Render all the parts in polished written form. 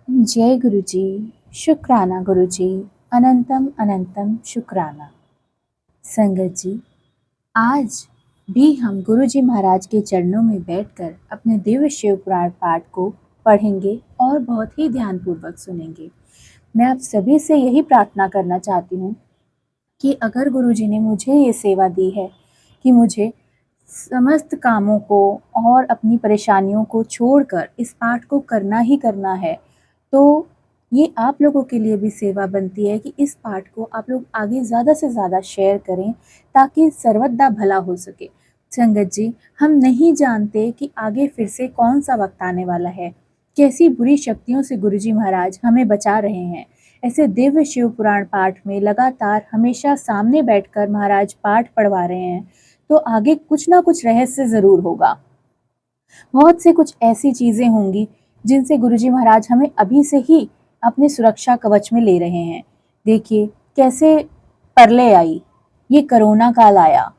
जय गुरु जी। शुक्राना गुरु जी। अनंतम अनंतम शुक्राना। संगत जी, आज भी हम गुरु जी महाराज के चरणों में बैठकर अपने दिव्य शिव पुराण पाठ को पढ़ेंगे और बहुत ही ध्यानपूर्वक सुनेंगे। मैं आप सभी से यही प्रार्थना करना चाहती हूँ कि अगर गुरु जी ने मुझे ये सेवा दी है कि मुझे समस्त कामों को और अपनी परेशानियों को छोड़कर इस पाठ को करना ही करना है, तो ये आप लोगों के लिए भी सेवा बनती है कि इस पाठ को आप लोग आगे ज़्यादा से ज़्यादा शेयर करें ताकि सर्वदा भला हो सके। संगत जी, हम नहीं जानते कि आगे फिर से कौन सा वक्त आने वाला है, कैसी बुरी शक्तियों से गुरुजी महाराज हमें बचा रहे हैं। ऐसे दिव्य शिव पुराण पाठ में लगातार हमेशा सामने बैठकर महाराज पाठ पढ़वा रहे हैं, तो आगे कुछ ना कुछ रहस्य ज़रूर होगा। बहुत से कुछ ऐसी चीज़ें होंगी जिनसे गुरुजी महाराज हमें अभी से ही अपने सुरक्षा कवच में ले रहे हैं। देखिए कैसे परले आई, ये कोरोना काल आया,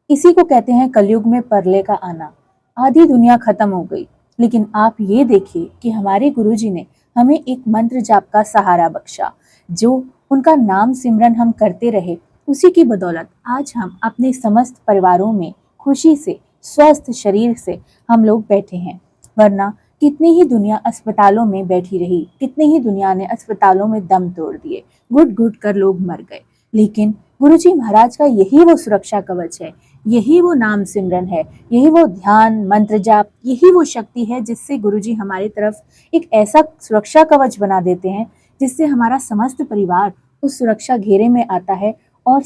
इसी को कहते हैं कलयुग में परले का आना। आधी दुनिया खत्म हो गई, लेकिन आप ये देखिए कि हमारे गुरुजी ने हमें एक मंत्र जाप का सहारा बख्शा। जो उनका नाम सिमरन हम करते रहे, उसी की बदौलत आज हम अपने समस्त परिवारों में खुशी से, स्वस्थ शरीर से हम लोग बैठे हैं। वरना कितनी ही दुनिया अस्पतालों में बैठी रही, कितनी ही दुनिया ने अस्पतालों में दम तोड़ दिए, घुट घुट कर लोग मर गए। लेकिन गुरुजी महाराज का यही वो सुरक्षा कवच है, यही वो नाम सिमरन है, यही वो ध्यान मंत्र जाप, यही वो शक्ति है जिससे गुरुजी हमारी तरफ एक ऐसा सुरक्षा कवच बना देते हैं जिससे हमारा समस्त परिवार उस सुरक्षा घेरे में आता है और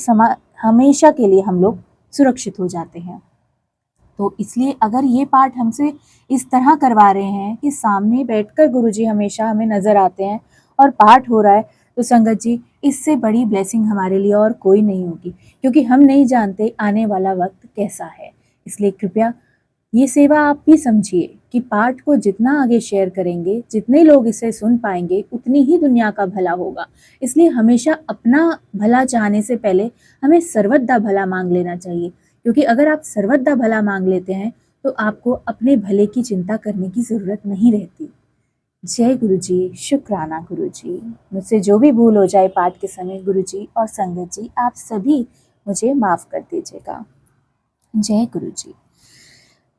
हमेशा के लिए हम लोग सुरक्षित हो जाते हैं। तो इसलिए अगर ये पाठ हमसे इस तरह करवा रहे हैं कि सामने बैठकर गुरुजी हमेशा हमें नजर आते हैं और पाठ हो रहा है, तो संगत जी इससे बड़ी ब्लेसिंग हमारे लिए और कोई नहीं होगी, क्योंकि हम नहीं जानते आने वाला वक्त कैसा है। इसलिए कृपया ये सेवा आप भी समझिए कि पाठ को जितना आगे शेयर करेंगे, जितने लोग इसे सुन पाएंगे, उतनी ही दुनिया का भला होगा। इसलिए हमेशा अपना भला चाहने से पहले हमें सर्वदा भला मांग लेना चाहिए, क्योंकि अगर आप सर्वदा भला मांग लेते हैं तो आपको अपने भले की चिंता करने की ज़रूरत नहीं रहती। जय गुरु जी। शुक्राना गुरु जी। मुझसे जो भी भूल हो जाए पाठ के समय, गुरु जी और संगत जी आप सभी मुझे माफ़ कर दीजिएगा। जय गुरु जी।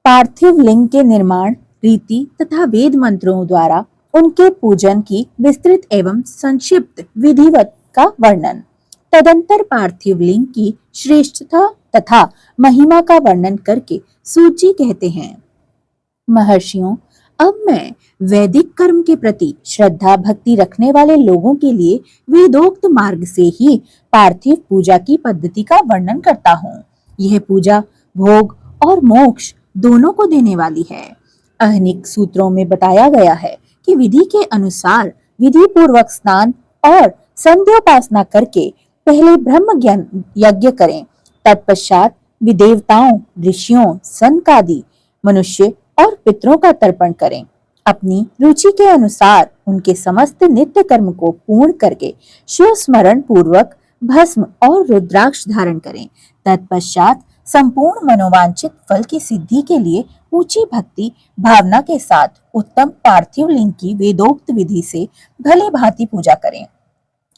पार्थिव लिंग के निर्माण रीति तथा वेद मंत्रों द्वारा उनके पूजन की विस्तृत एवं संक्षिप्त विधिवत का वर्णन। तदंतर पार्थिव लिंग की श्रेष्ठता तथा महिमा का वर्णन करके सूत जी कहते हैं, महर्षियों, अब मैं वैदिक कर्म के प्रति श्रद्धा भक्ति रखने वाले लोगों के लिए वेदोक्त मार्ग से ही पार्थिव पूजा की पद्धति का वर्णन करता हूँ। यह पूजा भोग और मोक्ष दोनों को देने वाली है। अहनिक सूत्रों में बताया गया है कि विधि के अनुसार विधि पूर्वक स्नान और संध्योपासना करके पहले ब्रह्म ज्ञान यज्ञ करें, तत्पश्चात विदेवताओं, ऋषियों, सनकादि मनुष्य और पितरों का तर्पण करें। अपनी रुचि के अनुसार उनके समस्त नित्य कर्म को पूर्ण करके शिव स्मरण पूर्वक भस्म और रुद्राक्ष धारण करें। तत्पश्चात संपूर्ण मनोवांछित फल की सिद्धि के लिए ऊंची भक्ति भावना के साथ उत्तम पार्थिव लिंग की वेदोक्त विधि से भले भांति पूजा करें।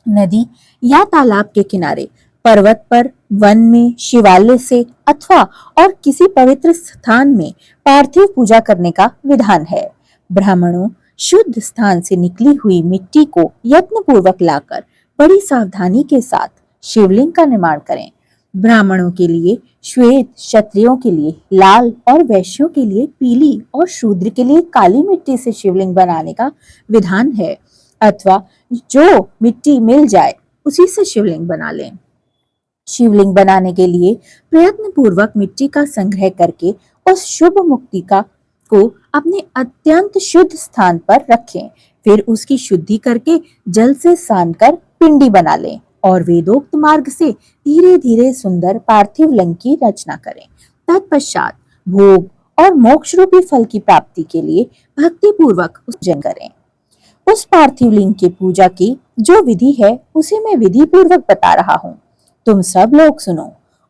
नदी या तालाब के किनारे, पर्वत पर, वन में, शिवालय से अथवा और किसी पवित्र स्थान में पार्थिव पूजा करने का विधान है। ब्राह्मणों शुद्ध स्थान से निकली हुई मिट्टी को यत्न पूर्वक लाकर बड़ी सावधानी के साथ शिवलिंग का निर्माण करें। ब्राह्मणों के लिए श्वेत, क्षत्रियों के लिए लाल और वैश्यों के लिए पीली और शूद्र के लिए काली मिट्टी से शिवलिंग बनाने का विधान है, अथवा जो मिट्टी मिल जाए उसी से शिवलिंग बना लें। शिवलिंग बनाने के लिए प्रयत्न पूर्वक मिट्टी का संग्रह करके उस शुभ मुक्ति का को अपने अत्यंत शुद्ध स्थान पर रखें। फिर उसकी शुद्धि करके जल से सान कर पिंडी बना लें और वेदोक्त मार्ग से धीरे धीरे सुंदर पार्थिव लिंग की रचना करें। तत्पश्चात भोग और मोक्ष रूपी फल की प्राप्ति के लिए भक्ति पूर्वक पूजन करें। उस पार्थिव लिंग की पूजा की जो विधि है उसे मैं विधि पूर्वक बता रहा हूँ, तुम सब लोग सुनो।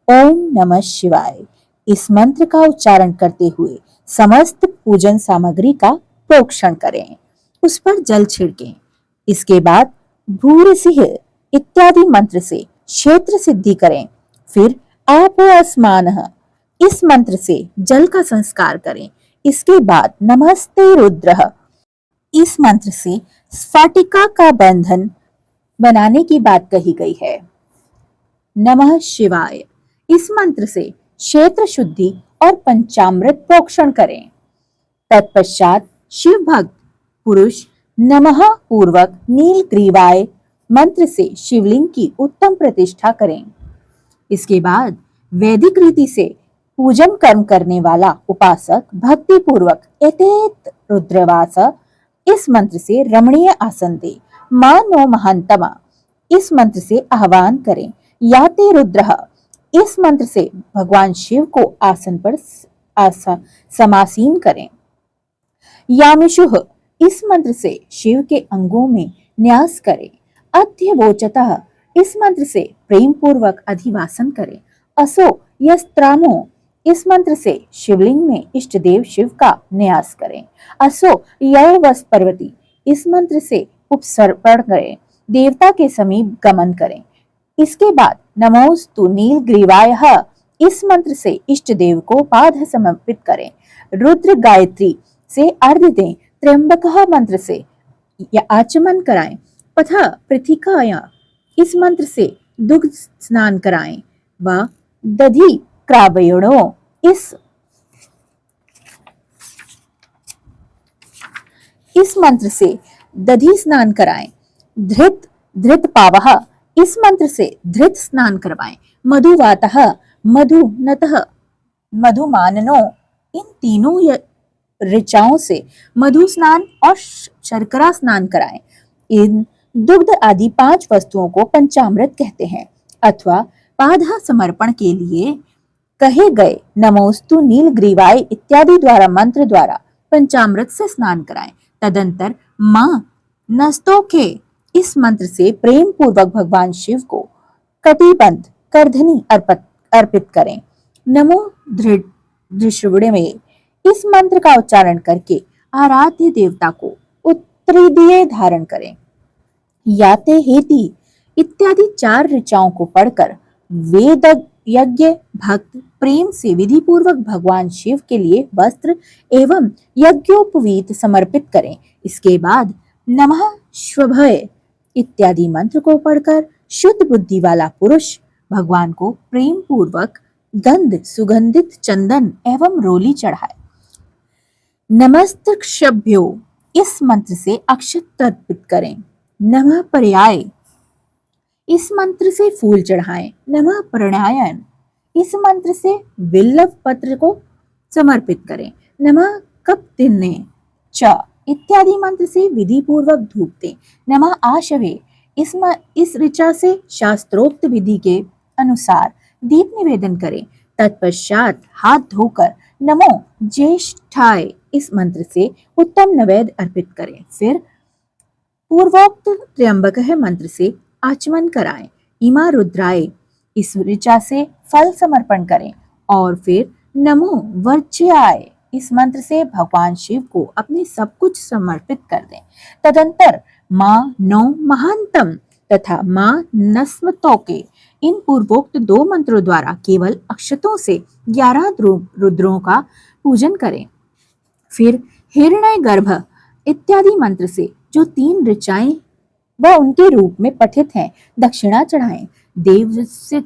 ओम नमः शिवाय इस मंत्र का उच्चारण करते हुए समस्त पूजन सामग्री का प्रोक्षण करें, उस पर जल छिड़कें। इसके बाद भूरिसिह इत्यादि मंत्र से क्षेत्र सिद्धि करें। फिर आपो अस्मानः इस मंत्र से जल का संस्कार करें। इसके बाद नमस्ते रुद्रः इस मंत्र से स्फटिका का बंधन बनाने की बात कही गई है। नमः शिवाय इस मंत्र से क्षेत्र शुद्धि और पंचामृत प्रोक्षण करें। तत्पश्चात शिव भक्त पुरुष नमः पूर्वक नीलग्रीवाय मंत्र से शिवलिंग की उत्तम प्रतिष्ठा करें। इसके बाद वैदिक रीति से पूजन कर्म करने वाला उपासक भक्ति पूर्वक एतेत रुद्रवास इस मंत्र से रमणीय आसन दे। मां नो महांतमा इस मंत्र से आह्वान करें। याते रुद्रः इस मंत्र से भगवान शिव को आसन पर समासीन करें। यामिषुः इस मंत्र से शिव के अंगों में न्यास करें। अध्यवोचतः इस मंत्र से प्रेम पूर्वक अधिवासन करें। असो यस्त्रामो इस मंत्र से शिवलिंग में इष्ट देव शिव का न्यास करें। असो यवस पर्वती इस मंत्र से उपसर्पण करें, देवता के समीप गमन करें। इसके बाद नमोस्तु नीलग्रीवायः इस मंत्र से इष्ट देव को पाद समर्पित करें। रुद्र गायत्री से अर्घ्य दें। त्र्यंबकः मंत्र से आचमन कराएं। तथा पृथिकाया इस मंत्र से दुग्ध स्नान कराएं व दधि क्रावयणो इस मंत्र से दधि स्नान कराएं। धृत पावः इस मंत्र से धृत स्नान करवाएं। मधुवातः मधुनतः मधुमाननो इन तीनों ऋचाओं से मधु स्नान और शर्करा स्नान कराएं। इन दुग्ध आदि 5 वस्तुओं को पंचामृत कहते हैं अथवा पाधा समर्पण के लिए कहे गए नमोस्तु नीलग्रीवाय इत्यादि द्वारा मंत्र द्वारा पंचामृत से स्नान कराएं। तदंतर मां नस्तोके इस मंत्र से प्रेम पूर्वक भगवान शिव को कटिबंध करधनी अर्पित करें। नमो धृष्वणे में इस मंत्र का उच्चारण करके आराध्य देवता को उत्तरीदीय धारण करें। याते हेति इत्यादि 4 ऋचाओं को पढ़कर वेद यज्ञ भक्त प्रेम से विधि पूर्वक भगवान शिव के लिए वस्त्र एवं यज्ञोपवीत समर्पित करें। इसके बाद नमः शिवाय इत्यादि मंत्र को पढ़कर शुद्ध बुद्धि वाला पुरुष भगवान को प्रेम पूर्वक गंध सुगंधित चंदन एवं रोली चढ़ाए। नमस्तक्षभ्यो इस मंत्र से अक्षत अर्पित करें। नमः पर्याय इस मंत्र से फूल चढ़ाएं। नमः प्रणायन इस मंत्र से विल्लव पत्र को समर्पित करें। नमः कप्तिन्ने च इत्यादि मंत्र से विधि पूर्वक धूप दें। नमः आशवे इस ऋचा से शास्त्रोक्त विधि के अनुसार दीप निवेदन करें। तत्पश्चात हाथ धोकर नमो ज्येष्ठाय इस मंत्र से उत्तम नैवेद्य अर्पित करें। फिर पूर्वोक्त त्र्यंबक मंत्र से आचमन कराएं। इमा रुद्राय इस ऋचा से फल समर्पण करें और फिर नमो वर्ज्याय इस मंत्र से भगवान शिव को अपने सब कुछ समर्पित कर दें। तदंतर मां नौ महांतम तथा मां नस्मतोके इन पूर्वोक्त 2 मंत्रों द्वारा केवल अक्षतों से 11 रुद्रों का पूजन करें। फिर हिरण्य गर्भ इत्यादि मंत्र से जो 3 ऋचाएं व उनके रूप में पठित हैं दक्षिणा चढ़ाएं। देव से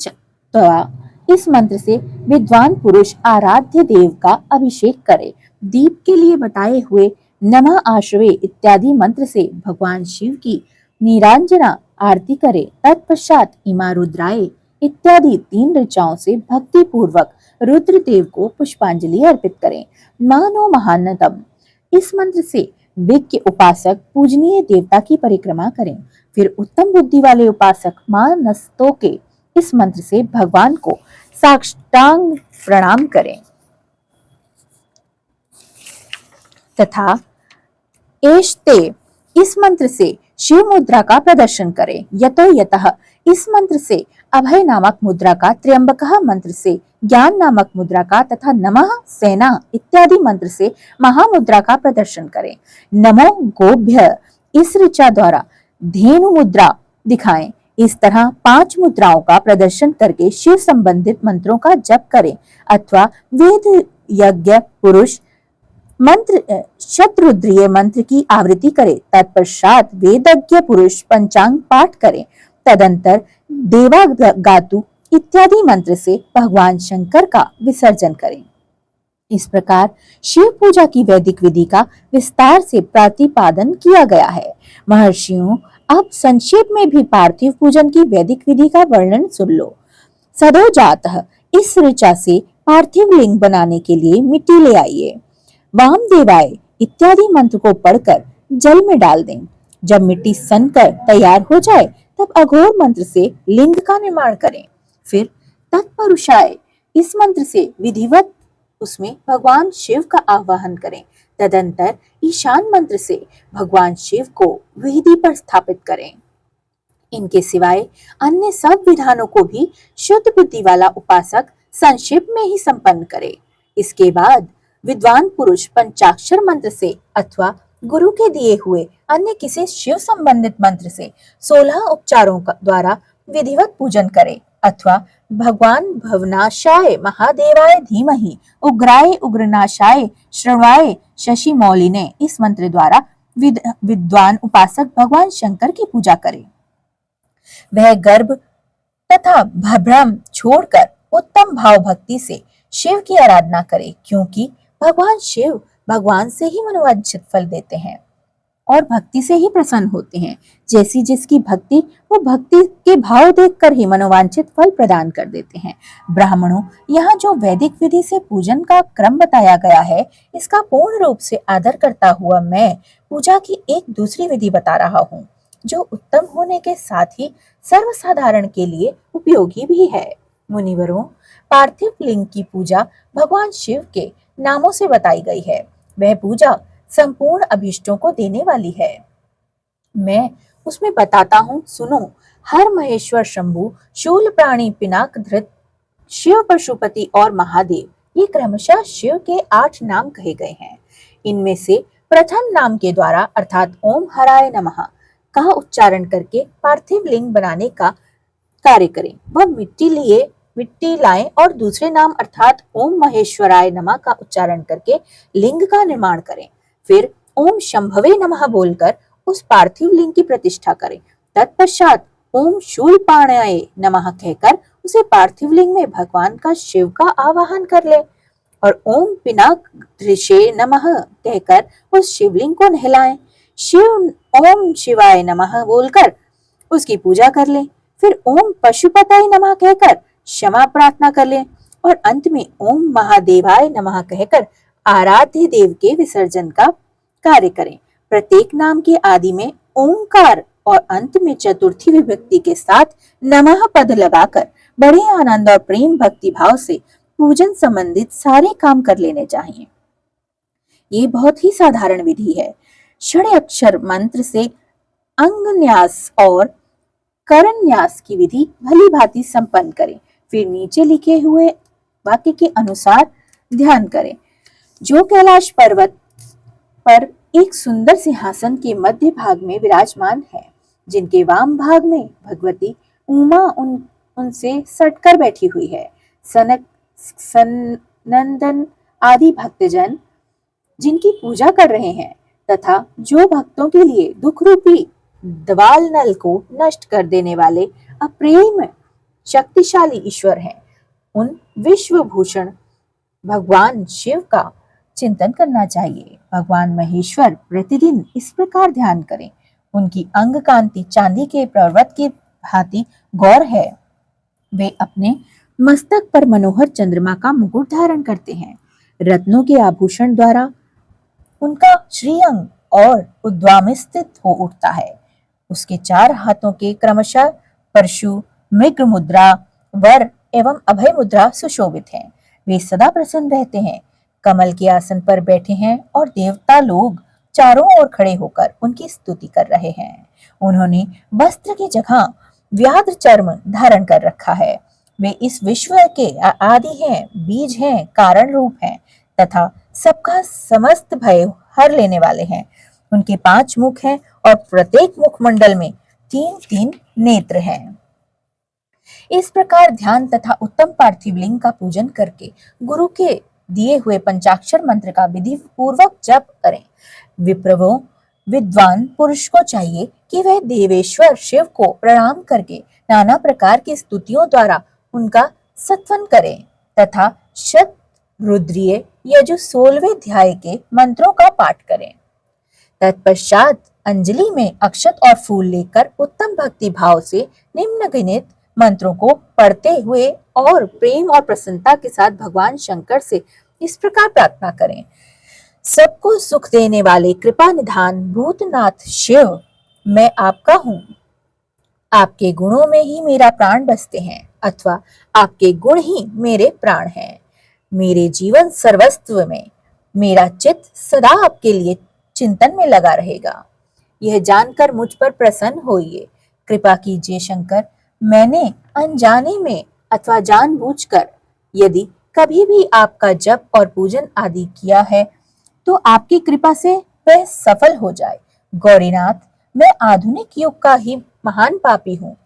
इस मंत्र से विद्वान पुरुष आराध्य देव का अभिषेक करे। दीप के लिए बताए हुए नमः आश्रवे इत्यादि मंत्र से भगवान शिव की नीरांजना आरती करे। तत्पश्चात इमा रुद्राय इत्यादि 3 ऋचाओं से भक्ति पूर्वक रुद्रदेव को पुष्पांजलि अर्पित करें। मानो महानतम इस मंत्र से विज्ञ उपासक पूजनीय देवता की परिक्रमा करें। फिर उत्तम बुद्धि वाले उपासक मां नस्तोके इस मंत्र से भगवान को साष्टांग प्रणाम करें तथा एष्ते इस मंत्र से शिव मुद्रा का प्रदर्शन करें। यतो यतः इस मंत्र से अभय नामक मुद्रा का, त्र्यंबकः मंत्र से ज्ञान नामक मुद्रा का तथा नमः सेना इत्यादि मंत्र से महामुद्रा का प्रदर्शन करें। नमो गोभ्य इस ऋचा द्वारा धेनु मुद्रा दिखाएं। इस तरह 5 मुद्राओं का प्रदर्शन करके शिव संबंधित मंत्रों का जप करें अथवा वेद यज्ञ पुरुष मंत्र शतरुद्रीय मंत्र की आवृत्ति करें। तत्पश्चात वेदज्ञ पुरुष पंचांग पाठ करें। तदंतर देवागातु इत्यादि मंत्र से भगवान शंकर का विसर्जन करें। इस प्रकार शिव पूजा की वैदिक विधि का विस्तार से प्रतिपादन किया गया है। महर्षियों, अब संक्षेप में भी पार्थिव पूजन की वैदिक विधि का वर्णन सुन लो। सदोजातः, इस ऋचा से पार्थिव लिंग बनाने के लिए मिट्टी ले आइए। वामदेवाय इत्यादि मंत्र को पढ़कर जल में डाल दें। जब मिट्टी सनकर तैयार हो जाए तब अघोर मंत्र से लिंग का निर्माण करें। फिर तत्पुरुषाय इस मंत्र से विधिवत उसमें भगवान शिव का आवाहन करें। तदंतर ईशान मंत्र से भगवान शिव को वेदी पर स्थापित करें। इनके सिवाय अन्य सब विधानों को भी शुद्ध बुद्धि वाला उपासक संक्षेप में ही संपन्न करे। इसके बाद विद्वान पुरुष पंचाक्षर मंत्र से अथवा गुरु के दिए हुए अन्य किसी शिव संबंधित मंत्र से 16 उपचारों द्वारा विधिवत पूजन करे अथवा भगवान भवनाशाय महादेवाय धीमहि उग्राय उग्रनाशाय श्रवाय शशि मौलिने इस मंत्र द्वारा विद्वान उपासक भगवान शंकर की पूजा करे। वह गर्भ तथा भ्रम छोड़कर उत्तम भाव भक्ति से शिव की आराधना करे, क्योंकि भगवान शिव भगवान से ही मनोवांछित फल देते हैं और भक्ति से ही प्रसन्न होते हैं। जैसी जिसकी भक्ति, वो भक्ति के भाव देखकर ही मनोवांछित फल प्रदान कर देते हैं। ब्राह्मणों, यहाँ जो वैदिक विधि से पूजन का क्रम बताया गया है, इसका पूर्ण रूप से आदर करता हुआ मैं पूजा की एक दूसरी विधि बता रहा हूँ, जो उत्तम होने के साथ ही सर्वसाधारण के लिए उपयोगी भी है। मुनिवरों, पार्थिव लिंग की पूजा भगवान शिव के नामों से बताई गई है। वह पूजा संपूर्ण अभीष्टों को देने वाली है। मैं उसमें बताता हूँ, सुनो। हर महेश्वर शंभु, शूल प्राणी पिनाक धृत, शिव पशुपति और महादेव, ये क्रमशः शिव के 8 नाम कहे गए हैं। इनमें से प्रथम नाम के द्वारा अर्थात ओम हराय नमः का उच्चारण करके पार्थिव लिंग बनाने का कार्य करें। वह मिट्टी लाएं और दूसरे नाम अर्थात ओम महेश्वराय नमः का उच्चारण करके लिंग का निर्माण करें। फिर ओम शंभवे नमः बोलकर उस पार्थिव लिंग की प्रतिष्ठा करें। तत्पश्चात ओम शूलपाणाय नमः कहकर उसे पार्थिव लिंग में भगवान का शिव का आवाहन कर ले और ओम पिनाक धृषे नमः कहकर उस शिवलिंग को नहलाएं। ओम शिवाय नमः बोलकर उसकी पूजा कर ले। फिर ओम पशुपताय नमः कहकर क्षमा प्रार्थना कर ले और अंत में ओम महादेवाय नमः कहकर आराध्य देव के विसर्जन का कार्य करें। प्रत्येक नाम के आदि में ओंकार और अंत में चतुर्थी विभक्ति के साथ नमः पद लगाकर बड़े आनंद और प्रेम भक्ति भाव से पूजन संबंधित सारे काम कर लेने चाहिए। ये बहुत ही साधारण विधि है। षड्अक्षर मंत्र से अंगन्यास और करन्यास की विधि भली भांति संपन्न करें। फिर नीचे लिखे हुए वाक्य के अनुसार ध्यान करें। जो कैलाश पर्वत पर एक सुंदर सिंहासन के मध्य भाग में विराजमान है, जिनके वाम भाग में भगवती उमा उनसे सटकर बैठी हुई है। सनक सनंदन आदि भक्तजन जिनकी पूजा कर रहे हैं तथा जो भक्तों के लिए दुख रूपी दवाल नल को नष्ट कर देने वाले अप्रेम शक्तिशाली ईश्वर हैं, उन विश्वभूषण भगवान शिव का चिंतन करना चाहिए। भगवान महेश्वर प्रतिदिन इस प्रकार ध्यान करें। उनकी अंग कांति चांदी के पर्वत की भांति गौर है। वे अपने मस्तक पर मनोहर चंद्रमा का मुकुट धारण करते हैं। रत्नों के आभूषण द्वारा उनका श्रीअंग और उद्वामिस्थित हो उठता है। उसके 4 हाथों के क्रमशः परशु, मृग मुद्रा, वर एवं अभय मुद्रा सुशोभित हैं। वे सदा प्रसन्न रहते हैं, कमल के आसन पर बैठे हैं और देवता लोग चारों ओर खड़े होकर उनकी स्तुति कर रहे हैं। उन्होंने वस्त्र की जगह व्याघ्र चर्म धारण कर रखा है। वे इस विश्व के आदि हैं, बीज हैं, कारण रूप हैं तथा सबका समस्त भय हर लेने वाले हैं। उनके 5 मुख हैं और प्रत्येक मुखमंडल में 3-3 नेत्र हैं। इस प्रकार ध्यान तथा उत्तम पार्थिव लिंग का पूजन करके गुरु के दिए हुए पंचाक्षर मंत्र का विधि पूर्वक जप करें। विप्रवों, विद्वान पुरुष को चाहिए कि वह देवेश्वर शिव को प्रणाम करके नाना प्रकार की स्तुतियों द्वारा उनका सत्वन करें तथा शत रुद्रीय यजु 16वें अध्याय के मंत्रों का पाठ करें। तत्पश्चात अंजलि में अक्षत और फूल लेकर उत्तम भक्ति भाव से निम्नलिखित मंत्रों को पढ़ते हुए और प्रेम और प्रसन्नता के साथ भगवान शंकर से इस प्रकार प्रार्थना करें। सबको सुख देने वाले कृपा निधान भूतनाथ शिव, मैं आपका हूँ। आपके गुणों में ही मेरा प्राण बसते हैं अथवा आपके गुण ही मेरे प्राण हैं। मेरे जीवन सर्वस्व में मेरा चित्त सदा आपके लिए चिंतन में लगा रहेगा। यह जानकर मुझ पर प्रसन्न होइए। कृपा कीजिए शंकर, मैंने अनजाने में अथवा जानबूझकर यदि कभी भी आपका जप और पूजन आदि किया है तो आपकी कृपा से वह सफल हो जाए। गौरीनाथ, मैं आधुनिक युग का ही महान पापी हूँ,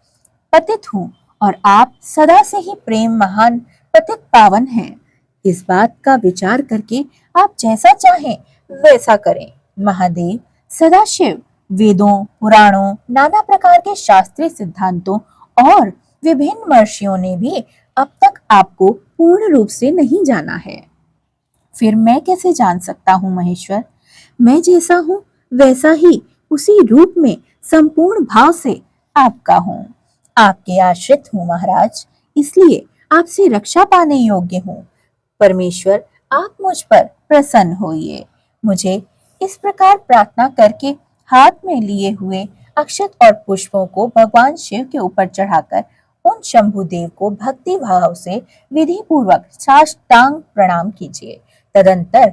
पतित हूँ और आप सदा से ही प्रेम महान पतित पावन हैं। इस बात का विचार करके आप जैसा चाहें वैसा करें। महादेव, सदाशिव, वेदों, पुराणों, नाना प्रकार के शास्त्रीय सिद्धांतों और विभिन्न महर्षियों ने भी अब तक आपको पूर्ण रूप से नहीं जाना है। फिर मैं कैसे जान सकता हूँ महेश्वर? मैं जैसा हूँ वैसा ही उसी रूप में संपूर्ण भाव से आपका हूँ। आपके आश्रित हूँ महाराज, इसलिए आपसे रक्षा पाने योग्य हूँ। परमेश्वर, आप मुझ पर प्रसन्न होइए। मुझे इस प्रकार प्रार्थना करके हाथ में लिए हुए अक्षत और पुष्पों को भगवान शिव के ऊपर चढ़ाकर उन शंभुदेव को भक्ति भाव से विधि पूर्वक साष्टांग प्रणाम कीजिए। तदंतर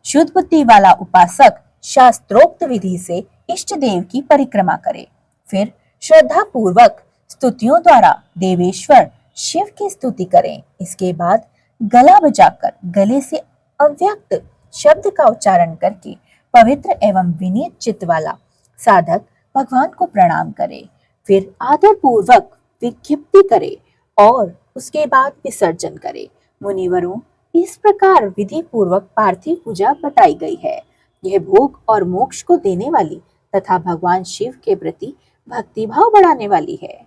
शुद्ध बुद्धि वाला उपासक शास्त्रोक्त विधि से इष्ट देव की परिक्रमा करे। फिर श्रद्धा पूर्वक स्तुतियों द्वारा देवेश्वर शिव की स्तुति करें। इसके बाद गला बजाकर गले से अव्यक्त शब्द का उच्चारण करके पवित्र एवं विनीत चित्त वाला साधक भगवान को प्रणाम करे। फिर आदर पूर्वक विज्ञप्ति करे और उसके बाद विसर्जन करे। मुनिवरों, इस प्रकार विधि पूर्वक पार्थिव पूजा बताई गई है। यह भोग और मोक्ष को देने वाली तथा भगवान शिव के प्रति भक्ति भाव बढ़ाने वाली है।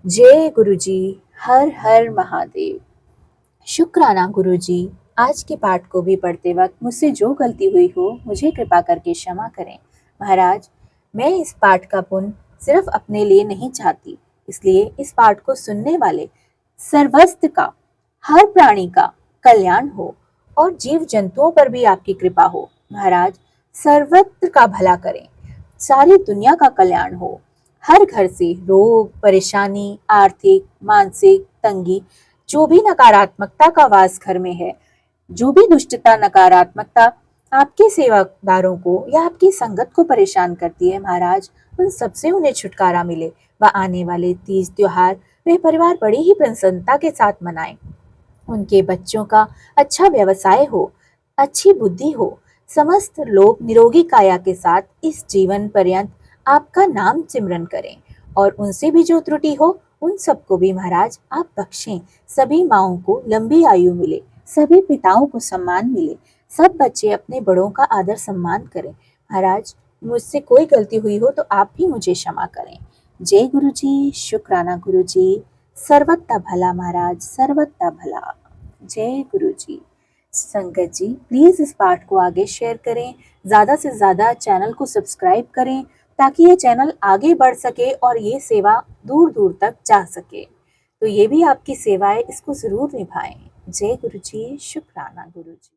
जय गुरुजी, हर हर महादेव। शुक्राना गुरुजी, आज के पाठ को भी पढ़ते वक्त मुझसे जो गलती हुई हो मुझे कृपा करके क्षमा करें। महाराज, मैं इस पाठ का पुण्य सिर्फ अपने लिए नहीं चाहती, इसलिए इस पाठ को सुनने वाले सर्वस्त्र का, हर प्राणी का कल्याण हो और जीव जंतुओं पर भी आपकी कृपा हो। महाराज, सर्वत्र का भला करें, सारी दुनिया का कल्याण हो। हर घर से रोग, परेशानी, आर्थिक, मानसिक तंगी, जो भी नकारात्मकता का वास घर में है, जो भी दुष्टता, नकारात्मकता आपके सेवादारों को या आपकी संगत को परेशान करती है, महाराज उन सबसे उन्हें छुटकारा मिले व आने वाले तीज त्योहार वे परिवार बड़ी ही प्रसन्नता के साथ मनाएं। उनके बच्चों का अच्छा व्यवसाय हो, अच्छी बुद्धि हो, समस्त लोग निरोगी काया के साथ इस जीवन पर्यंत आपका नाम सिमरन करें और उनसे भी जो त्रुटि हो उन सबको भी महाराज आप बख्शें। सभी माओं को लंबी आयु मिले, सभी पिताओं को सम्मान मिले, सब बच्चे अपने बड़ों का आदर सम्मान करें। महाराज, मुझसे कोई गलती हुई हो तो आप भी मुझे क्षमा करें। जय गुरुजी, शुक्राना गुरुजी, सर्वथा भला महाराज, सर्वथा भला। जय गुरुजी। संगत जी, प्लीज इस पाठ को आगे शेयर करें, ज्यादा से ज्यादा चैनल को सब्सक्राइब करें ताकि ये चैनल आगे बढ़ सके और ये सेवा दूर दूर तक जा सके। तो ये भी आपकी सेवा है, इसको जरूर निभाएं। जय गुरुजी, शुक्राना गुरुजी।